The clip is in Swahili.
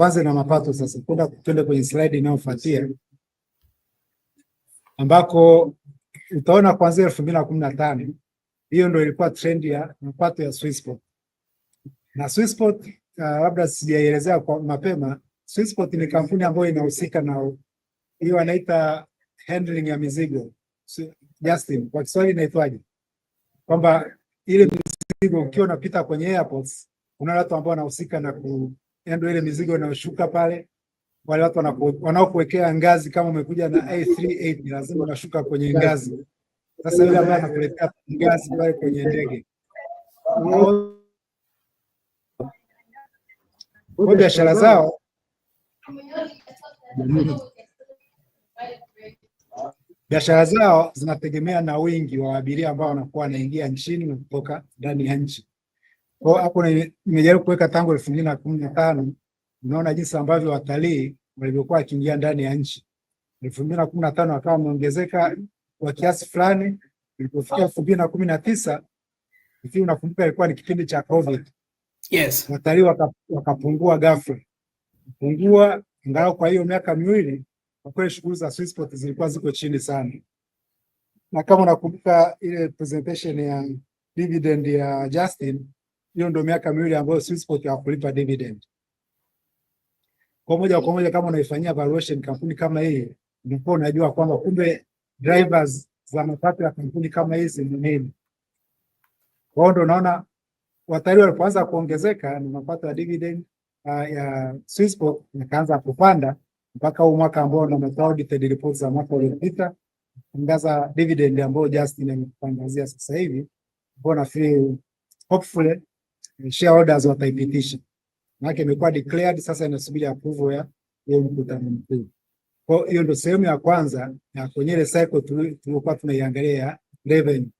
Kwanza na mapato sasa. Twende kwenye slide inayofuatia ambako utaona kuanzia 2015 hiyo ndio ilikuwa trend ya mapato ya Swissport. Na Swissport labda sijaelezea kwa mapema, Swissport ni kampuni ambayo inahusika na hiyo wanaita handling ya mizigo. Justin, kwa Kiswahili inaitwaje? Kwamba ile mizigo ukiwa unapita kwenye airports, kuna watu ambao wanahusika na kuhandle ile mizigo inayoshuka pale. Wale watu wanaokuwekea ngazi, kama umekuja na A38 lazima unashuka kwenye ngazi. Sasa yule ambaye anakuletea ngazi pale kwenye ndege, kwa biashara zao zinategemea na wingi wa abiria ambao wanakuwa wanaingia nchini na kutoka ndani ya nchi. Kwa hapo nimejaribu kuweka tangu 2015, unaona jinsi ambavyo watalii walivyokuwa wakiingia ndani ya nchi. 2015 wakawa wameongezeka kwa kiasi fulani, ilipofikia 2019 ikiwa unakumbuka ilikuwa ni kipindi cha COVID. Yes. Watalii wakapungua ghafla. Kupungua angalau kwa hiyo miaka miwili, kwa kweli shughuli za Swissport zilikuwa ziko chini sana. Na kama unakumbuka ile presentation ya dividend ya Justin, hiyo ndio miaka miwili ambayo Swissport hawakulipa dividend. Kwa moja kama unaifanyia valuation kampuni kama hii, ndipo unajua kwamba kumbe drivers za mapato ya kampuni kama hizi ni nini. Kwa hiyo ndio unaona watalii walipoanza kuongezeka na mapato ya dividend ya Swissport yakaanza kupanda mpaka huu mwaka ambao unametoa audited reports za mwaka uliopita, tangaza dividend ambayo Justin ametangazia sasa hivi, ambao nafikiri hopefully shareholders wataipitisha. Maana imekuwa declared, sasa inasubiri approval ya mkutano mkuu. Kwa hiyo ndio sehemu ya kwanza ya kwenye ile cycle tulikuwa tunaiangalia revenue.